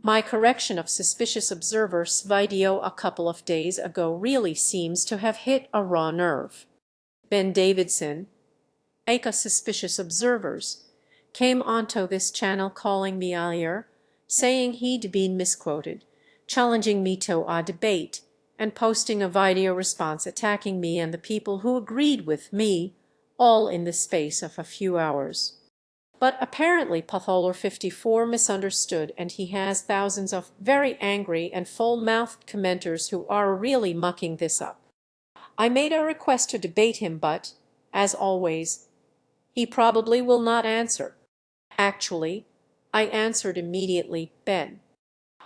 My correction of Suspicious Observers video a couple of days ago really seems to have hit a raw nerve. Ben Davidson, aka Suspicious Observers, came onto this channel calling me a liar, saying he'd been misquoted, challenging me to a debate, and posting a video response attacking me and the people who agreed with me, all in the space of a few hours. But apparently potholer54 misunderstood, and he has thousands of very angry and full-mouthed commenters who are really mucking this up. I made a request to debate him, but, as always, he probably will not answer. Actually, I answered immediately, Ben.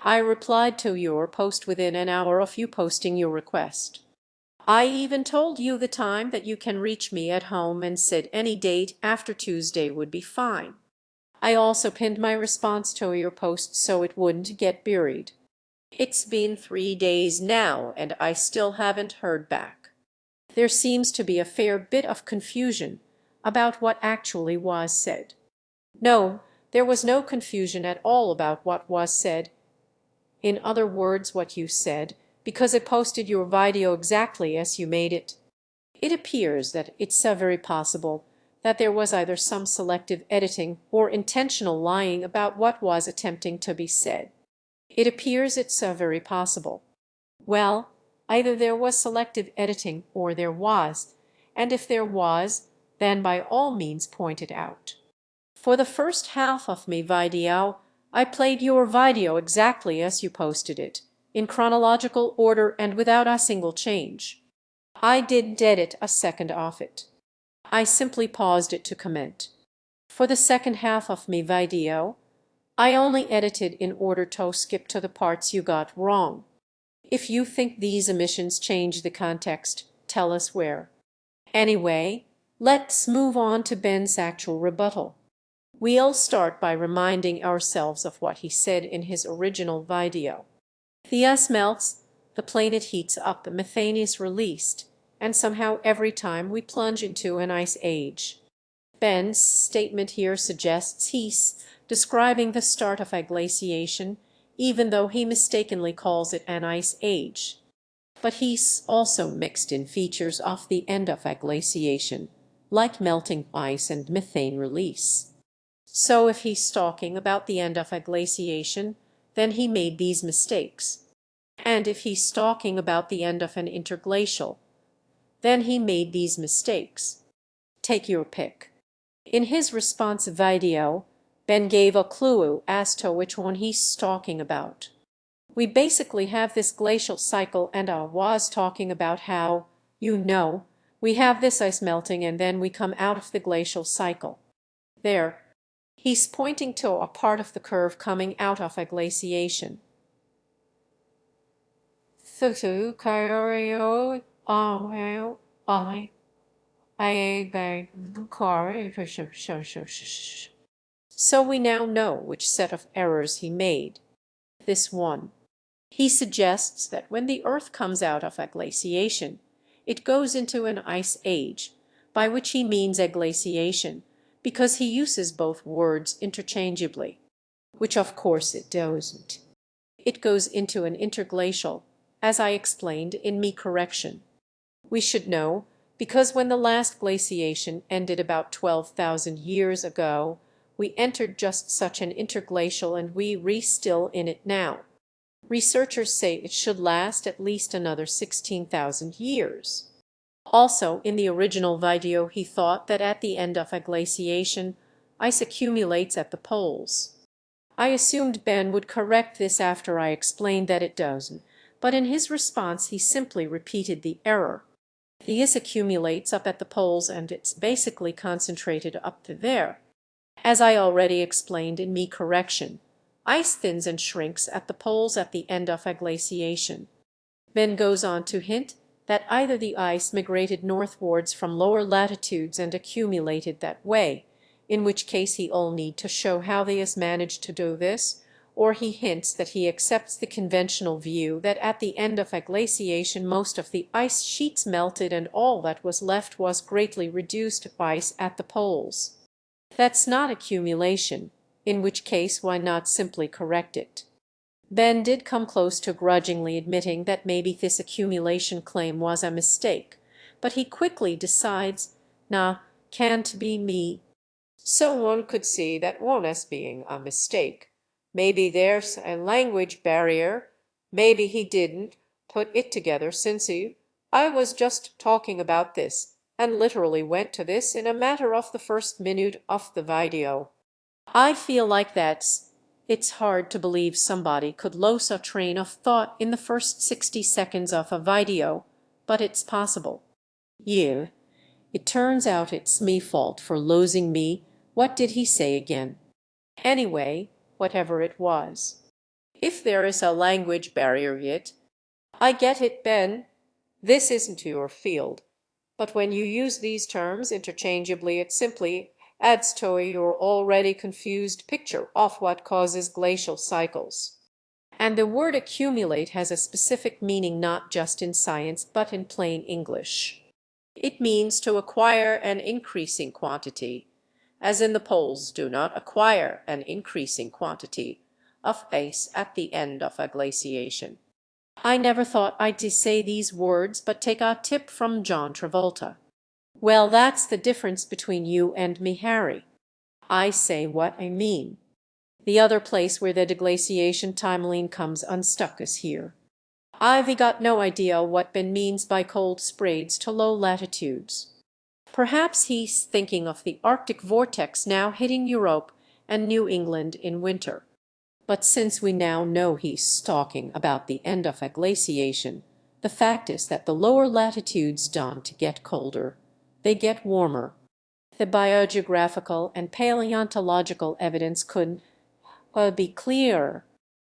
I replied to your post within an hour of you posting your request. I even told you the time that you can reach me at home and said any date after Tuesday would be fine. I also pinned my response to your post so it wouldn't get buried. It's been 3 days now and I still haven't heard back. There seems to be a fair bit of confusion about what actually was said. No, there was no confusion at all about what was said. In other words, what you said, because I posted your video exactly as you made it. It appears that it's very possible that there was either some selective editing or intentional lying about what was attempting to be said. It appears it's very possible. Well, either there was selective editing or there was, and if there was, then by all means point it out. For the first half of my video, I played your video exactly as you posted it, in chronological order and without a single change. I didn't edit a second of it. I simply paused it to comment. For the second half of my video, I only edited in order to skip to the parts you got wrong. If you think these omissions change the context, tell us where. Anyway, let's move on to Ben's actual rebuttal. We'll start by reminding ourselves of what he said in his original video. The ice melts, the planet heats up, the methane is released, and somehow every time we plunge into an ice age. Ben's statement here suggests he's describing the start of a glaciation, even though he mistakenly calls it an ice age. But he's also mixed in features of the end of a glaciation, like melting ice and methane release. So if he's talking about the end of a glaciation, then he made these mistakes. And if he's talking about the end of an interglacial, then he made these mistakes. Take your pick. In his response video, Ben gave a clue as to which one he's talking about. We basically have this glacial cycle, and I was talking about how, we have this ice melting and then we come out of the glacial cycle. There. He's pointing to a part of the curve coming out of a glaciation. So we now know which set of errors he made. This one. He suggests that when the Earth comes out of a glaciation, it goes into an ice age, by which he means a glaciation, because he uses both words interchangeably, which of course it doesn't. It goes into an interglacial, as I explained in me correction. We should know, because when the last glaciation ended about 12,000 years ago, we entered just such an interglacial and we're still in it now. Researchers say it should last at least another 16,000 years. Also, in the original video, he thought that at the end of a glaciation, ice accumulates at the poles. I assumed Ben would correct this after I explained that it doesn't, but in his response he simply repeated the error. The ice accumulates up at the poles and it's basically concentrated up to there. As I already explained in me correction, ice thins and shrinks at the poles at the end of a glaciation. Ben goes on to hint that either the ice migrated northwards from lower latitudes and accumulated that way, in which case he'll need to show how the ice managed to do this, or he hints that he accepts the conventional view that at the end of a glaciation most of the ice sheets melted and all that was left was greatly reduced ice at the poles. That's not accumulation, in which case why not simply correct it? Ben did come close to grudgingly admitting that maybe this accumulation claim was a mistake, but he quickly decides, nah, can't be me. So one could see that one as being a mistake. Maybe there's a language barrier. Maybe he didn't put it together since I was just talking about this and literally went to this in a matter of the first minute of the video. I feel like it's hard to believe somebody could lose a train of thought in the first 60 seconds of a video, but it's possible. Yeah, it turns out it's me fault for losing me. What did he say again? Anyway, whatever it was. If there is a language barrier yet, I get it, Ben. This isn't your field. But when you use these terms interchangeably, it simply adds to your already confused picture of what causes glacial cycles. And the word accumulate has a specific meaning not just in science but in plain English. It means to acquire an increasing quantity, as in the poles do not acquire an increasing quantity of ice at the end of a glaciation. I never thought I'd say these words, but take a tip from John Travolta. Well, that's the difference between you and me, Harry. I say what I mean. The other place where the deglaciation timeline comes unstuck is here. I've got no idea what Ben means by cold spreads to low latitudes. Perhaps he's thinking of the Arctic vortex now hitting Europe and New England in winter. But since we now know he's talking about the end of a glaciation, the fact is that the lower latitudes don't get colder, they get warmer. The biogeographical and paleontological evidence couldn't be clearer.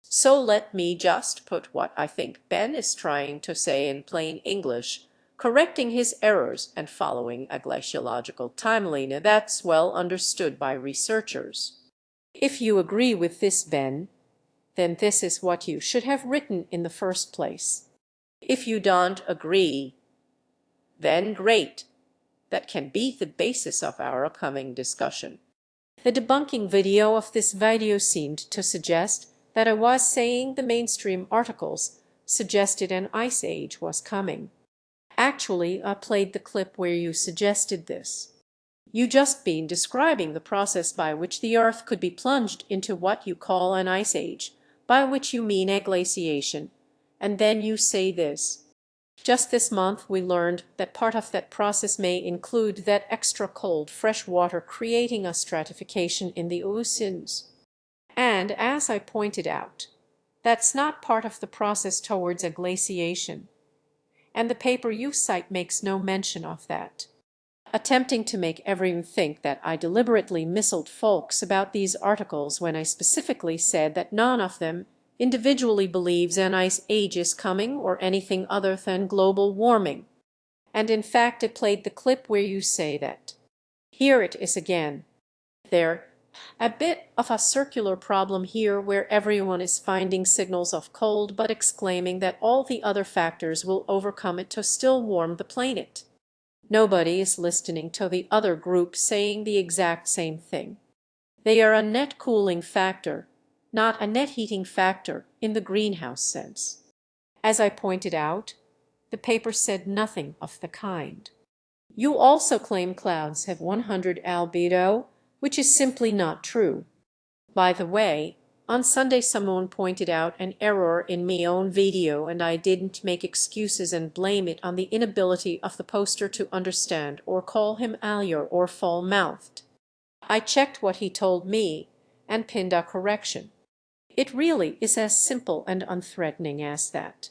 So let me just put what I think Ben is trying to say in plain English, correcting his errors and following a glaciological timeline that's well understood by researchers. If you agree with this, Ben, then this is what you should have written in the first place. If you don't agree, then great. That can be the basis of our upcoming discussion. The debunking video of this video seemed to suggest that I was saying the mainstream articles suggested an ice age was coming. Actually, I played the clip where you suggested this. You just been describing the process by which the Earth could be plunged into what you call an ice age, by which you mean a glaciation, and then you say this. Just this month we learned that part of that process may include that extra cold fresh water creating a stratification in the oceans. And as I pointed out, that's not part of the process towards a glaciation. And the paper you cite makes no mention of that. Attempting to make everyone think that I deliberately misled folks about these articles when I specifically said that none of them individually believes an ice age is coming or anything other than global warming. And in fact, it played the clip where you say that. Here it is again. There, a bit of a circular problem here where everyone is finding signals of cold but exclaiming that all the other factors will overcome it to still warm the planet. Nobody is listening to the other group saying the exact same thing. They are a net cooling factor, not a net heating factor in the greenhouse sense. As I pointed out, the paper said nothing of the kind. You also claim clouds have 100 albedo, which is simply not true. By the way, on Sunday someone pointed out an error in my own video and I didn't make excuses and blame it on the inability of the poster to understand or call him Allier or foul-mouthed. I checked what he told me and pinned a correction. It really is as simple and unthreatening as that.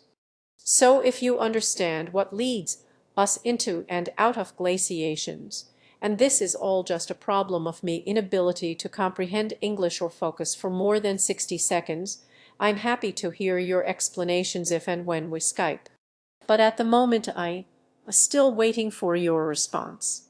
So if you understand what leads us into and out of glaciations, and this is all just a problem of me inability to comprehend English or focus for more than 60 seconds, I'm happy to hear your explanations if and when we Skype. But at the moment I'm still waiting for your response.